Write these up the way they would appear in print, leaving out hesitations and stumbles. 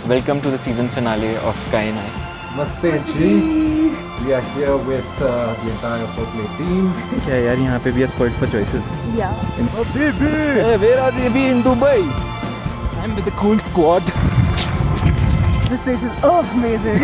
Welcome to the season finale of Kainai. Namaste Ji. We are here with the entire Foreplay team. क्या यार यहाँ पे भी spoiled for choices. Yeah. Hey, where are they? We in Dubai. I'm with the cool squad. This place is amazing.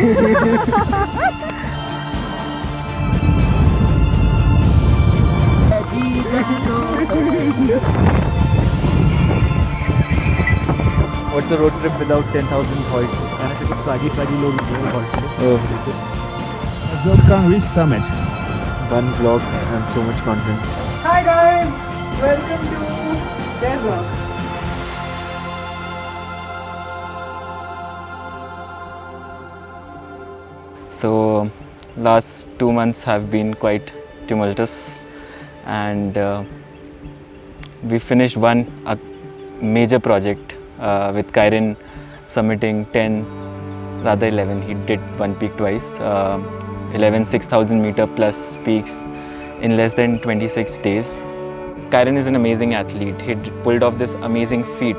What's the road trip without 10,000 points? And if you could swaggy low Zolkan Ridge Summit. One vlog and so much content. Hi guys, welcome to their vlog. So, last 2 months have been quite tumultuous, and we finished a major project with Kairen summiting 10, rather 11. He did one peak twice, 11 6,000 meter plus peaks in less than 26 days. Kairen is an amazing athlete. He pulled off this amazing feat.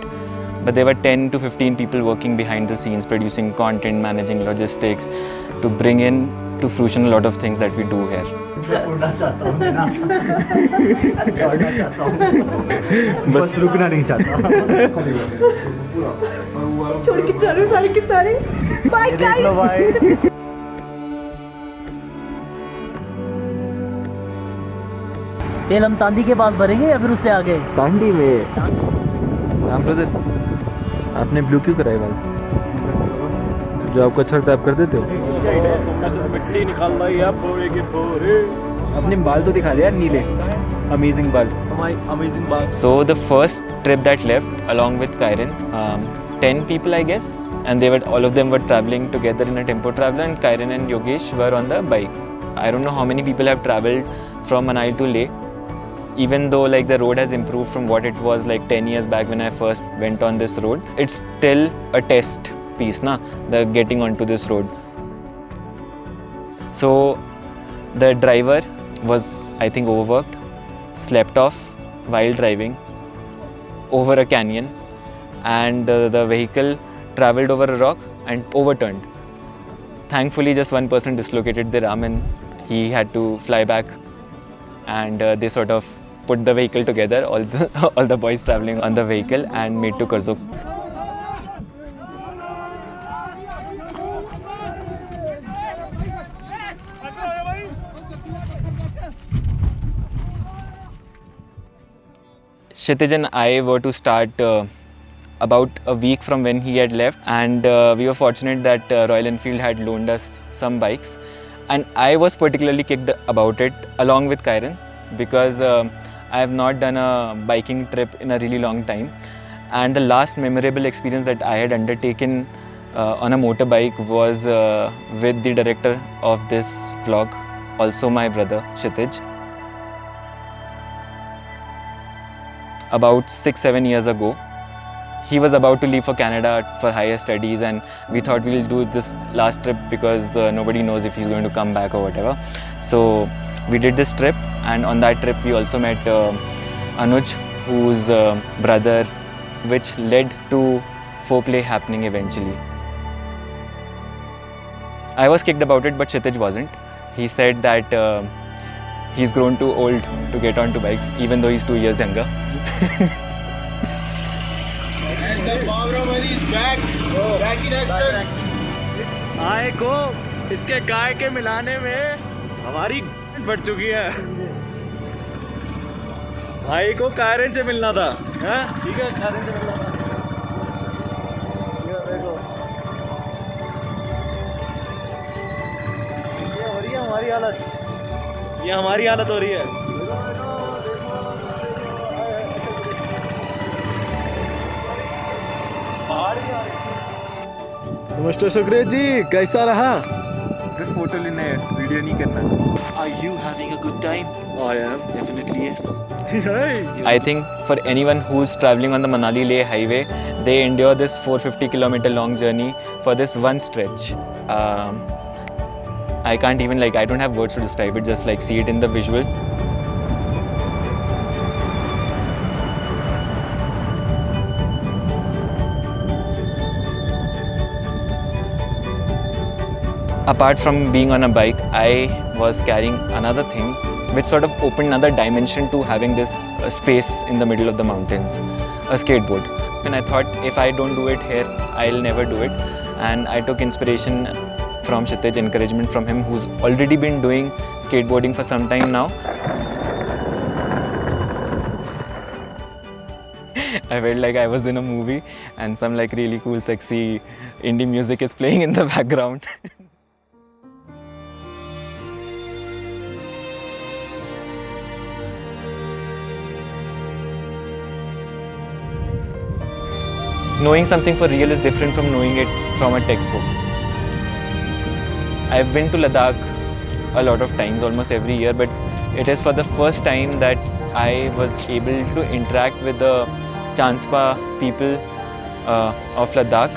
But there were 10 to 15 people working behind the scenes, producing content, managing logistics, to bring in to fruition a lot of things that we do here. बस रुकना नहीं चाहता. छोड़ के चलो सारे के सारे. Bye guys. तेल हम तांदी के पास भरेंगे या फिर उससे आगे? तांडी में. राम ब्रदर, आपने ब्लू क्यों कराए बाल? जो आपको अच्छा लगता है आप कर देते हो? मिट्टी निकाल रही है पूरे के पूरे. अपने बाल तो दिखा दे यार, नीले. Amazing बाल. Amazing बाल. So the first trip that left along with Kairen, 10 people I guess, and all of them were traveling together in a tempo traveler, and Kairen and Yogesh were on the bike. I don't know how many people have traveled from Manali to Leh. Even though like the road has improved from what it was like 10 years back when I first went on this road, it's still a test piece, the getting onto this road. So the driver was, I think, overworked, slept off while driving over a canyon, and the vehicle traveled over a rock and overturned. Thankfully, just one person dislocated their arm and he had to fly back, and they sort of put the vehicle together, all the boys traveling on the vehicle, and made to Karzo. Kshitij and I were to start about a week from when he had left, and we were fortunate that Royal Enfield had loaned us some bikes, and I was particularly kicked about it along with Kairen, because I have not done a biking trip in a really long time, and the last memorable experience that I had undertaken on a motorbike was with the director of this vlog, also my brother Kshitij. About 6-7 years ago, he was about to leave for Canada for higher studies, and we thought we'll do this last trip because nobody knows if he's going to come back or whatever. So we did this trip, and on that trip we also met Anuj, whose brother, which led to Foreplay happening eventually. I was kicked about it, but Kshitij wasn't. He said that he's grown too old to get onto bikes, even though he's 2 years younger. And the Bhavramani is back. Back in action. इस आय को इसके गाय के मिलाने में हमारी बढ़ चुकी है. भाई को कायरन से मिलना था. ठीक है, कायरन से मिलना था. ये देखो, ये हो रही है हमारी हालत. ये हमारी हालत हो रही है. नमस्ते सुक्रेत जी, कैसा रहा? Just photo लेना है, वीडियो नहीं करना. Are you having a good time? I am, definitely yes. I think for anyone who's traveling on the Manali-Leh highway, they endure this 450-kilometer long journey for this one stretch. I can't even I don't have words to describe it, just see it in the visual. apart from being on a bike, I was carrying another thing which sort of opened another dimension to having this space in the middle of the mountains, a skateboard. And I thought, if I don't do it here, I'll never do it. And I took inspiration from Kshitij, encouragement from him, who's already been doing skateboarding for some time now. I felt like I was in a movie and some like really cool, sexy indie music is playing in the background. Knowing something for real is different from knowing it from a textbook. I've been to Ladakh a lot of times, almost every year, but it is for the first time that I was able to interact with the Chanspa people of Ladakh.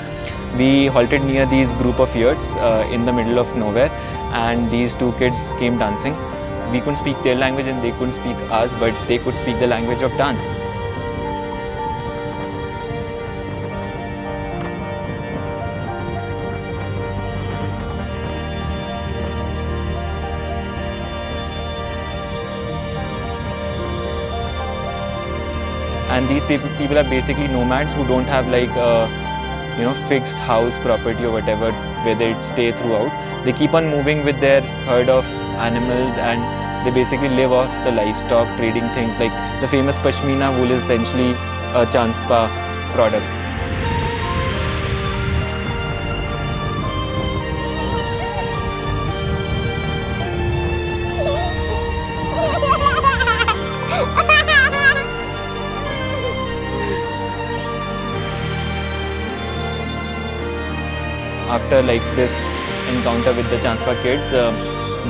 We halted near these group of yurts in the middle of nowhere, and these two kids came dancing. We couldn't speak their language and they couldn't speak ours, but they could speak the language of dance. And these people are basically nomads who don't have like a fixed house, property or whatever where they stay throughout. They keep on moving with their herd of animals and they basically live off the livestock, trading things like the famous Pashmina wool is essentially a Chanspa product. After like this encounter with the Chanspa kids,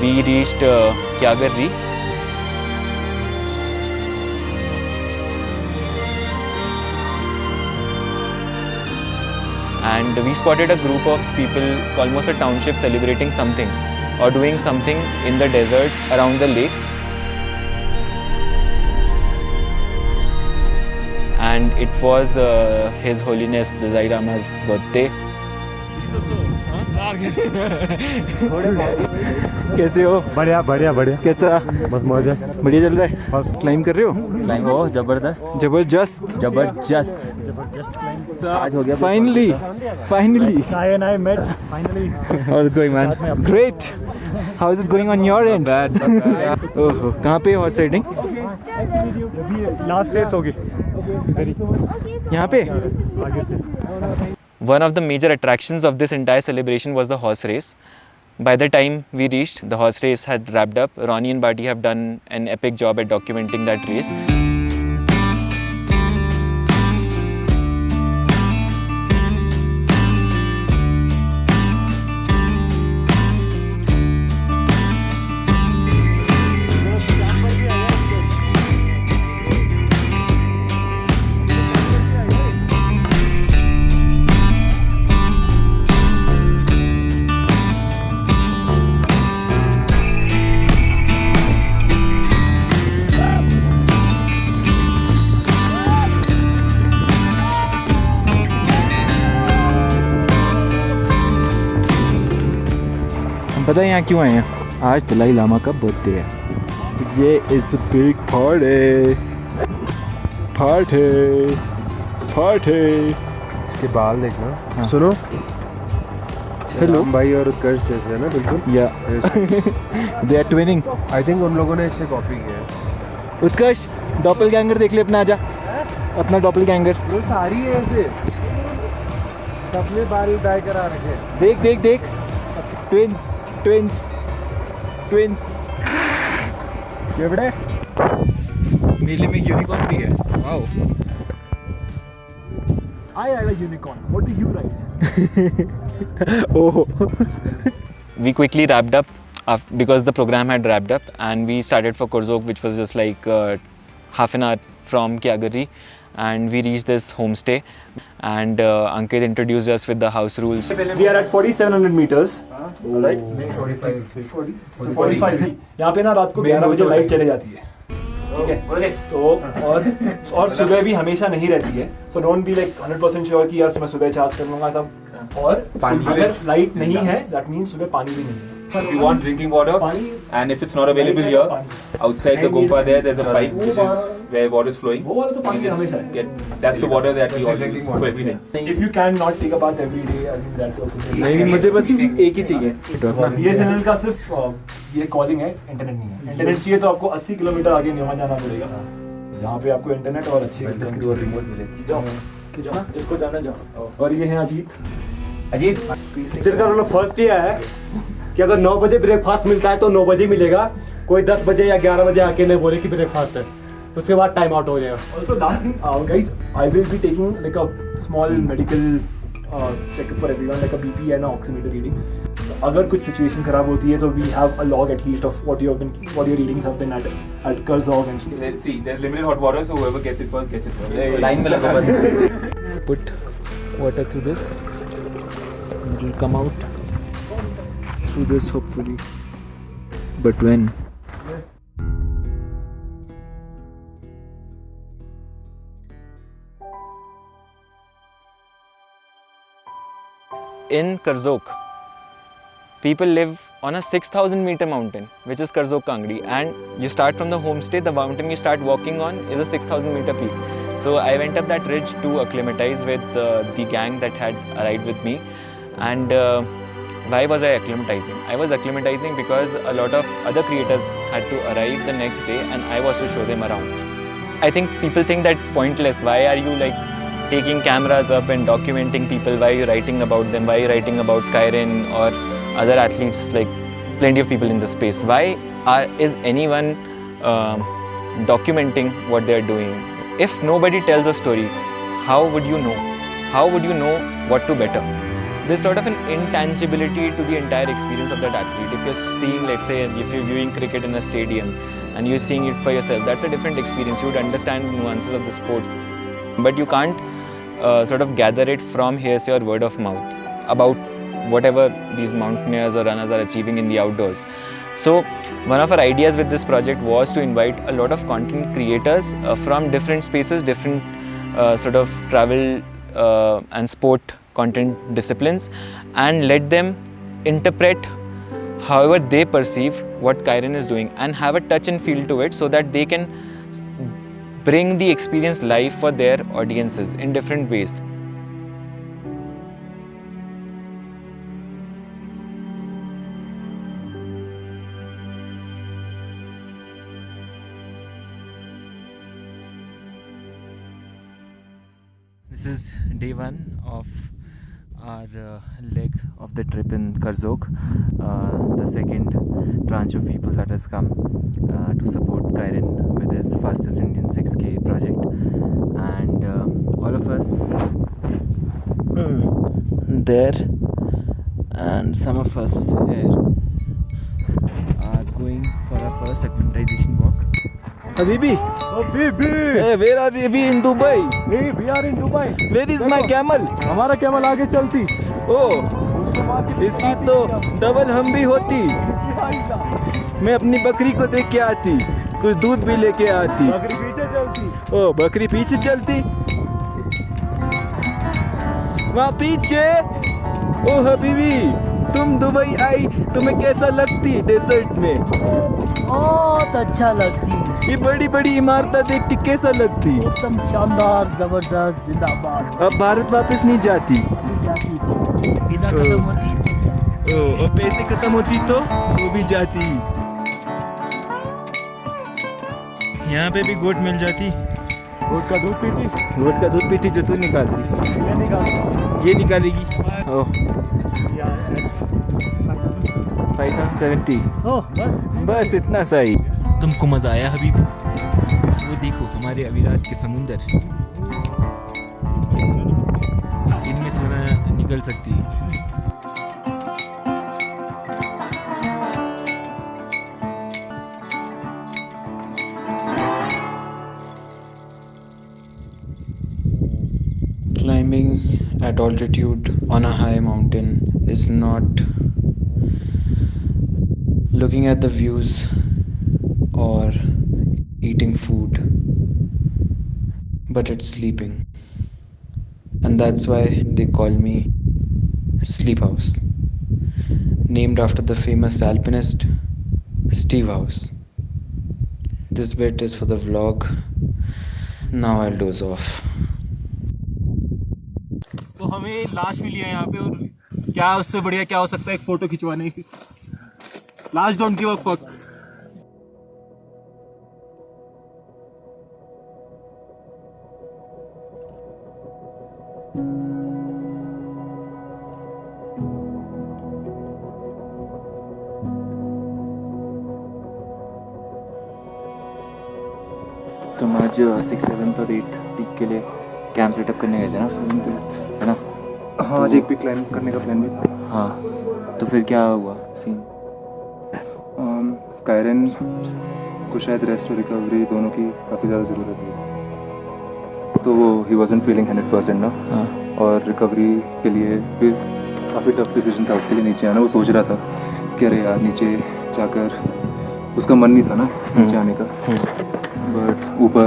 we reached Kyagarri. And we spotted a group of people, almost a township, celebrating something or doing something in the desert around the lake. And it was His Holiness Dalai Lama's birthday. कैसे हो? बढ़िया बढ़िया बढ़िया कैसा? बस मौज है बढ़िया चल रहा है? बस क्लाइम कर रहे हो? क्लाइंब हो जबरदस्त जबरदस्त जबरदस्त आज हो गया finally and I met finally. How's it going, man? Great. How is it going on your end? Bad. ओहो, कहाँ पे हॉर्स राइडिंग? लास्ट रेस होगी यहाँ पे? आगे से One of the major attractions of this entire celebration was the horse race. By the time we reached, the horse race had wrapped up. Ronnie and Bati have done an epic job at documenting that race. पता है यहाँ क्यों आए हैं? आज दलाई लामा का birthday है। ये इस बिग पार्टी। इसके बाल देखना। हाँ। सुनो हेलो भाई और उत्कर्ष जैसे है ना बिल्कुल। Yeah they are twinning. I think उन लोगों ने इससे कॉपी किया है। उत्कर्ष डॉपलगैंगर देख ले अपना, आजा अपना डॉपलगैंगर। वो सारी है ऐसे सबने बाल डाई करा रखे। देख देख देख ट्विंस ये बड़े मेले में यूनिकॉर्न भी है। Wow I ride a unicorn. What do you ride? Oh. We quickly wrapped up because the program had wrapped up, and we started for Kurzok, which was just like half an hour from Kyagarri, and we reached this homestay, and Ankit introduced us with the house rules. We are at 4,700 meters. Right? 45. यहाँ पे ना रात को 11 बजे light चले जाती है, ठीक है? तो और सुबह भी हमेशा नहीं रहती है, so don't be like 100% sure कि यार मैं सुबह चार्ज कर लूँगा सब। और पानी अगर लाइट नहीं है दैट मीन्स सुबह पानी भी नहीं है. If you want drinking water, and if it's not available here, outside the gompa there's a pipe which is where water is flowing. वो वाला तो पानी You just हमेशा है. that's the water that we all use for everything. If you can not take a bath every day, I think that also. नहीं, मुझे बस एक ही चाहिए. BSNL का सिर्फ ये कॉलिंग है, इंटरनेट नहीं है. इंटरनेट चाहिए तो आपको 80 किलोमीटर आगे न्योमा जाना पड़ेगा. यहाँ पे आपको इंटरनेट और अच्छी रिमोट मिले. जाओ इसको जाना जाओ. और ये है अजीत. जिनका उन्होंने फर्स्ट किया है कि अगर 9 बजे ब्रेकफास्ट मिलता है तो 9 बजे मिलेगा. कोई 10 बजे या 11 बजे आके नहीं बोले कि ब्रेकफास्ट है, उसके बाद टाइम आउट हो जाएगा. Also last thing, guys, I will be taking like a small medical checkup for everyone, like a BP and an oximeter reading. So, अगर कुछ सिचुएशन खराब होती है तो we have a log at least of what your readings have been at Kurzog and. Let's see. There's limited hot water, so whoever gets it first gets it first. Line में लगा बस. Put water through this. It will come out through this hopefully. But when? In Karzok, people live on a 6,000 meter mountain, which is Karzok Kangdi, and you start from the homestay. The mountain you start walking on is a 6,000 meter peak. So I went up that ridge to acclimatize with the gang that had arrived with me. And why was I acclimatizing? I was acclimatizing because a lot of other creators had to arrive the next day and I was to show them around. I think people think that's pointless. Why are you like taking cameras up and documenting people? Why are you writing about them? Why are you writing about Kairen or other athletes, like plenty of people in the space? Why is anyone documenting what they're doing? If nobody tells a story, how would you know? How would you know what to better? There's sort of an intangibility to the entire experience of that athlete. If you're seeing, let's say, if you're viewing cricket in a stadium and you're seeing it for yourself, that's a different experience. You would understand the nuances of the sport. But you can't sort of gather it from hearsay or word of mouth about whatever these mountaineers or runners are achieving in the outdoors. So one of our ideas with this project was to invite a lot of content creators from different spaces, different sort of travel and sport content disciplines, and let them interpret however they perceive what Kairen is doing and have a touch and feel to it so that they can bring the experience live for their audiences in different ways. This is day one of our leg of the trip in Karzok, the second tranche of people that has come to support Kairen with his fastest Indian 6K project, and all of us there and some of us here are going for our first acclimatization walk. Habibi, hey, where are we in Dubai? Hey, we are in Dubai. Where is my camel? हमारा camel आगे चलती. Oh, इसकी तो double हम भी होती. मैं अपनी बकरी को देख के आती, कुछ दूध भी लेके आती. बकरी पीछे चलती. ओ बकरी पीछे चलती. वहाँ पीछे. ओ हबीबी, तुम दुबई आई, तुम्हें कैसा लगती डेजर्ट में? बहुत अच्छा लगती. ये बड़ी बड़ी इमारतें देख के कैसा लगती? एकदम शानदार, जबरदस्त, जिंदाबाद. अब भारत वापस नहीं जाती. वीजा खत्म होती. ओ, और पैसे खत्म होती तो वो भी जाती. यहाँ पे भी गोट मिल जाती. गोट का दूध पीती. गोट का दूध पीती जो तू निकालती. ये निकालती. ये निकालेगी. ओह 570. ओह बस इतना सही. तुमको मज़ा आया हबीबी? वो देखो हमारे अविरात के समुंदर, इनमें सोना निकल सकती है. Climbing at altitude on a high mountain is not looking at the views or eating food, but it's sleeping. And that's why they call me Sleep House, named after the famous alpinist Steve House. This bit is for the vlog. Now I'll doze off. तो हमें लाश मिली है यहाँ पे, और क्या उससे बढ़िया क्या हो सकता है एक फोटो खिंचवाने की। लाश डोंट गिव अ फक। तुम आज 6th, 7th और 8th पीक के लिए कैंप सेटअप करने गए थे ना? 7th, 8th, है ना? हाँ, आज एक भी क्लाइंब करने का प्लान भी था। हाँ, तो फिर क्या हुआ सीन? कायरन को शायद रेस्ट और रिकवरी दोनों की काफ़ी ज़्यादा ज़रूरत है, तो वो ही वॉजंट फीलिंग 100% ना। हाँ, और रिकवरी के लिए फिर काफ़ी टफ डिसीजन था उसके लिए नीचे आना। वो सोच रहा था कि अरे यार नीचे जाकर, उसका मन नहीं था ना नीचे आने का, बट ऊपर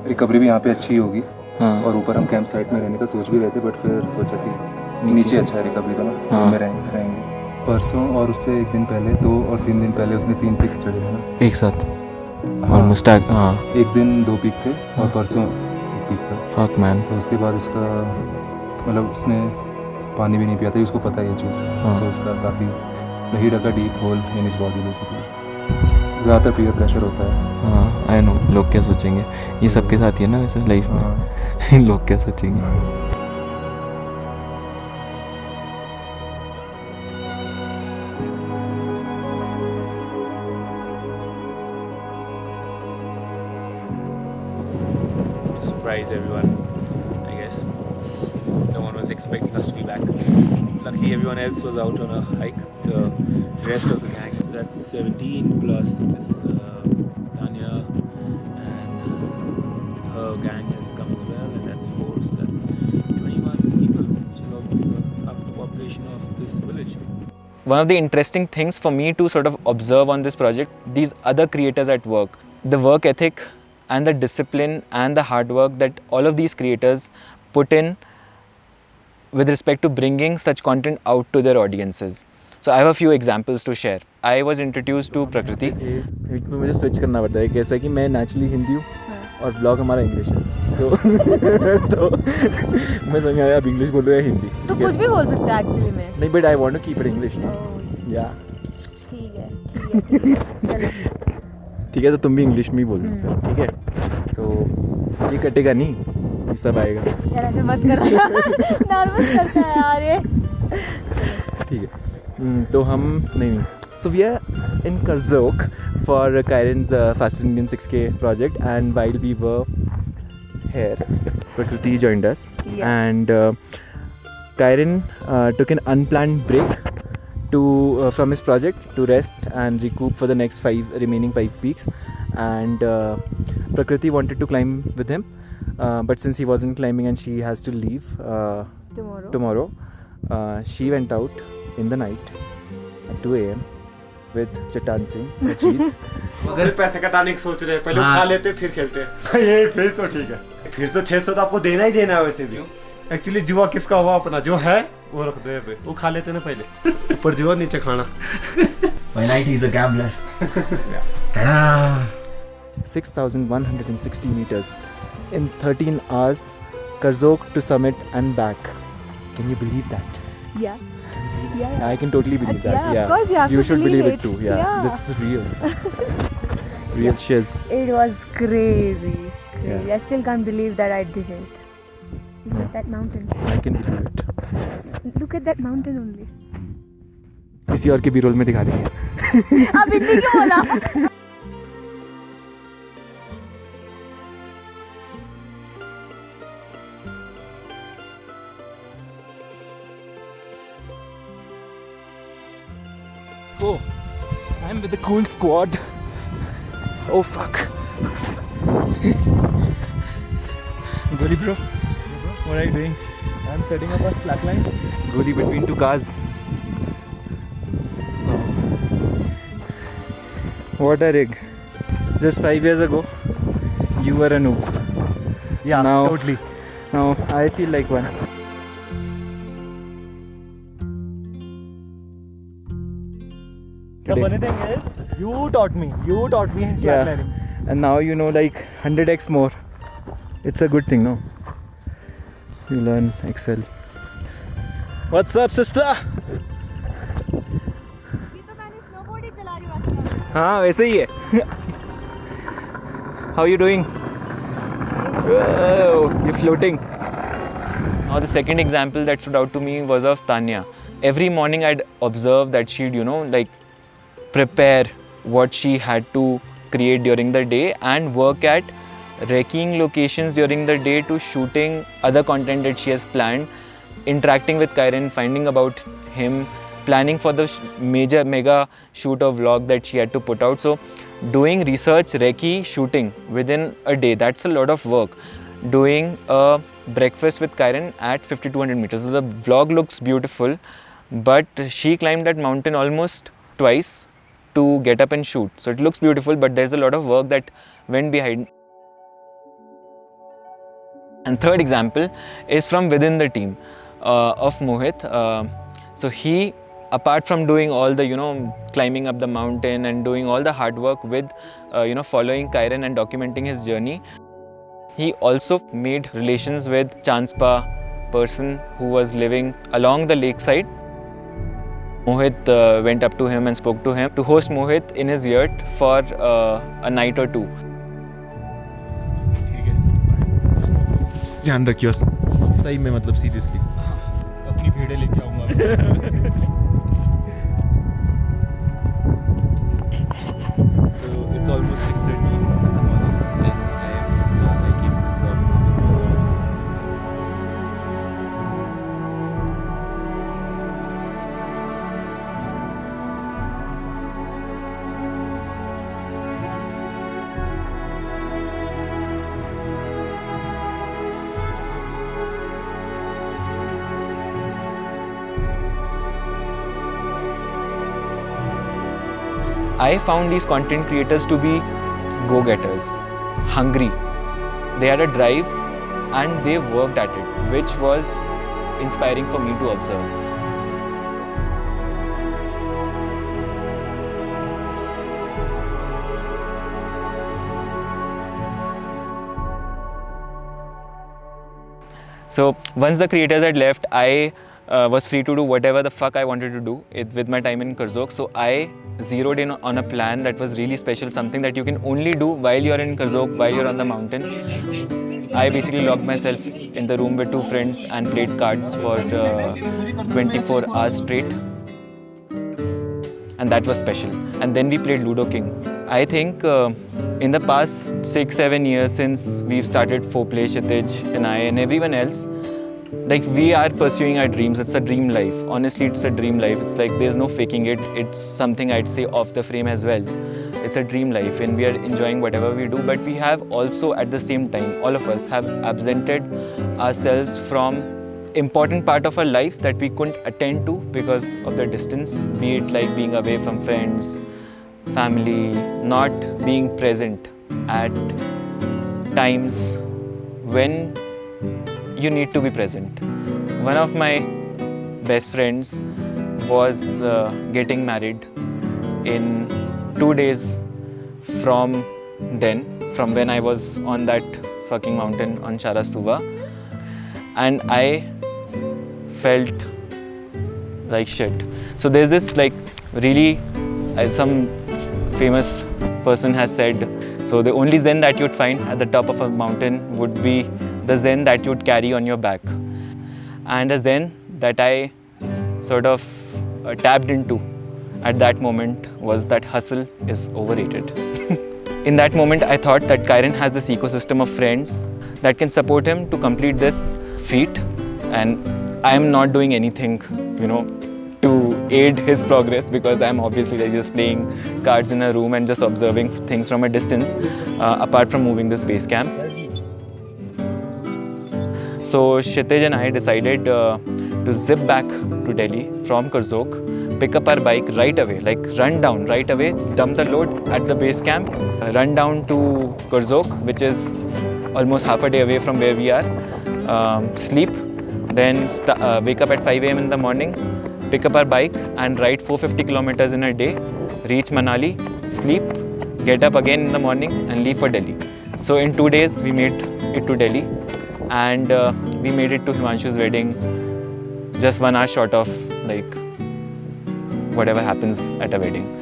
रिकवरी भी यहाँ पे अच्छी होगी। हाँ, और ऊपर हम कैंप साइट में रहने का सोच भी रहे थे, बट फिर सोचा कि नीचे अच्छा है रिकवरी तो ना। हाँ। में रहेंगे। परसों और उससे एक दिन पहले, 2 और 3 दिन पहले उसने 3 पीक चढ़े थे ना एक साथ। हाँ। ऑलमोस्ट। हाँ, एक दिन 2 पीक थे और परसों 1 पीक था। Fuck man. तो उसके बाद उसका मतलब उसने पानी भी नहीं पिया था, उसको पता है ये चीज़। हाँ। तो उसका काफ़ी ही डका deep hole in his body basically. ज़्यादातर पीयर प्रेशर होता है। हाँ, आई नो। लोग क्या सोचेंगे, ये सबके साथ ही है ना वैसे लाइफ में। हाँ। लोग क्या सोचेंगे। Surprise everyone, I guess. No one was expecting us to be back. Luckily everyone else was out on a hike. The rest of the gang, that's 17 plus this Tanya, and her gang has come as well, and that's 4, so that's 21 people, which is almost half the population of this village. One of the interesting things for me to sort of observe on this project, these other creators at work, the work ethic and the discipline and the hard work that all of these creators put in with respect to bringing such content out to their audiences. So I have a few examples to share. I was introduced to Prakriti. एक में मुझे switch करना पड़ता है, कैसा कि मैं naturally Hindi हूँ और ब्लॉग हमारा इंग्लिश है, तो तो मैं समझ आया अब इंग्लिश बोलो या हिंदी। तो कुछ भी बोल सकते हैं एक्चुअली में। नहीं, but I want to keep it English. Yeah ठीक है चलो। ठीक है, तो तुम भी इंग्लिश में ही बोल दो, ठीक है? तो ये कटेगा नहीं, ये सब आएगा। यार ऐसे मत कर, नर्वस करता है यार ये। ठीक है, तो हम नहीं so we are in Karzok for Kairan's Fast Indian 6K project, and while we were here, Prakriti joined us. Yeah. And Kairan took an unplanned break from his project to rest and recoup for the next remaining 5 peaks, and Prakriti wanted to climb with him, but since he wasn't climbing and she has to leave tomorrow, she went out in the night at 2 AM with Chatan Singh, Ajit. अगर पैसे कटाने की सोच रहे हैं, पहले खा लेते फिर खेलते हैं। ये फिर तो ठीक है, फिर तो 600 तो आपको देना ही देना है वैसे भी। एक्चुअली जुआ किसका हुआ, अपना जो है वो रख दे पे, वो खा लेते ना पहले, ऊपर जुआ नीचे खाना। By night he's a gambler. 6,160 meters in 13 hours, Karzok to summit and back. Can you believe that? Yeah. I can totally believe that. Yeah, of course you have to should believe believe it too. it. Yeah. This is real. Real shiz. It was crazy. Yeah. I still can't believe that I did it. Look at that mountain. I can believe it. Look at that mountain only. किसी और के भी role में दिखा देंगे। अब हिंदी क्यों बोला? Oh, I'm with the cool squad. Oh fuck. Goli bro, what are you doing? I'm setting up a slackline. Goli between 2 cars. What a rig. Just 5 years ago, you were a noob. Yeah, Now- totally. Now I feel like one. The today. funny thing is, you taught me in slacklining. And now you know like 100x more. It's a good thing, no? You learn Excel. What's up, sister? हाँ वैसे ही है. How you doing? Whoa, you're floating. Now the second example that stood out to me was of Tanya. Every morning I'd observe that she'd, like prepare what she had to create during the day and work at recceing locations during the day to shooting other content that she has planned, interacting with Kairen, finding about him, planning for the mega shoot or vlog that she had to put out. So doing research, recce, shooting within a day, that's a lot of work. Doing a breakfast with Kairen at 5200 meters. So the vlog looks beautiful, but she climbed that mountain almost twice to get up and shoot. So it looks beautiful, but there's a lot of work that went behind. And third example is from within the team of Mohit. So he, apart from doing all the, climbing up the mountain and doing all the hard work with, following Kairen and documenting his journey, he also made relations with Chanspa person who was living along the lakeside. Mohit went up to him and spoke to him to host Mohit in his yurt for a night or two. ध्यान रखियो सही में मतलब seriously अपनी भेड़े लेके आऊंगा. So it's almost 6:30 in the morning and I came to drop Mohit. I found these content creators to be go-getters, hungry. They had a drive and they worked at it, which was inspiring for me to observe. So once the creators had left, I was free to do whatever the fuck I wanted to do with my time in Karjok. So I zeroed in on a plan that was really special, something that you can only do while you're in Karjok, while you're on the mountain. I basically locked myself in the room with two friends and played cards for 24 hours straight. And that was special. And then we played Ludo King. I think in the past 6-7 years since we've started Foreplay, Kshitij and I and everyone else, like we are pursuing our dreams. It's a dream life. Honestly, it's a dream life. It's like there's no faking it. It's something I'd say off the frame as well. It's a dream life and we are enjoying whatever we do, but we have also at the same time, all of us have absented ourselves from important part of our lives that we couldn't attend to because of the distance, be it like being away from friends, family, not being present at times when you need to be present. One of my best friends was getting married in 2 days from when I was on that fucking mountain on Sharasuva, and I felt like shit. So there's this like really, some famous person has said, so the only Zen that you'd find at the top of a mountain would be the Zen that you'd carry on your back. And the Zen that I sort of tapped into at that moment was that hustle is overrated. In that moment, I thought that Kairen has this ecosystem of friends that can support him to complete this feat, and I am not doing anything, to aid his progress because I'm obviously like just playing cards in a room and just observing things from a distance, apart from moving this base camp. So Kshitij and I decided to zip back to Delhi from Karjok, pick up our bike right away, like run down right away, dump the load at the base camp, run down to Karjok, which is almost half a day away from where we are, sleep, then wake up at 5 AM in the morning, pick up our bike and ride 450 kilometers in a day, reach Manali, sleep, get up again in the morning and leave for Delhi. So in 2 days we made it to Delhi, and we made it to Himanshu's wedding just 1 hour short of like whatever happens at a wedding.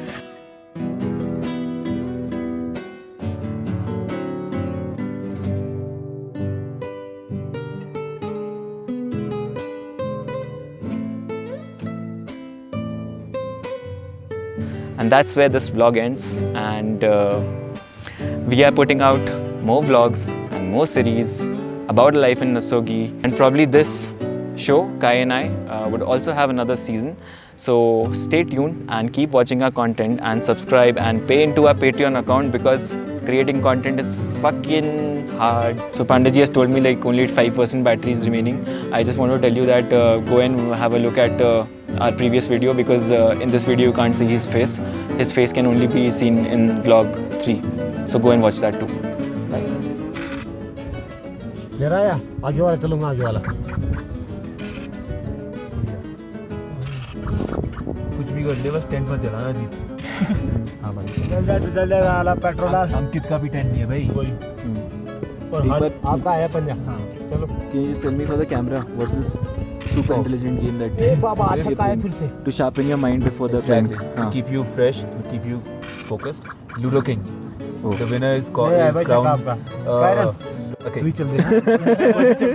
And that's where this vlog ends, and we are putting out more vlogs and more series about life in Nasogi, and probably this show, Kai and I, would also have another season. So stay tuned and keep watching our content and subscribe and pay into our Patreon account, because creating content is fucking hard. So Pandaji has told me like only 5% battery is remaining. I just want to tell you that go and have a look at our previous video, because in this video you can't see his face. His face can only be seen in vlog 3. So go and watch that too. Bye. मेरा आया आगे वाला चलूंगा आगे वाला कुछ भी कर ले बस टेंट मत जलाना जी। हाँ भाई चल वाला पेट्रोल अंकित का भी टेंट नहीं है भाई। और आपका आया पंजा। हाँ चलो Can you just tell me for the camera, what's this super intelligent game that ए बाबा अच्छा का है फिर से to sharpen your mind before the film? To keep you fresh, to keep you focused. Ludo King. Oh. The winner is crowned. आपका Okay. तू ही चल दे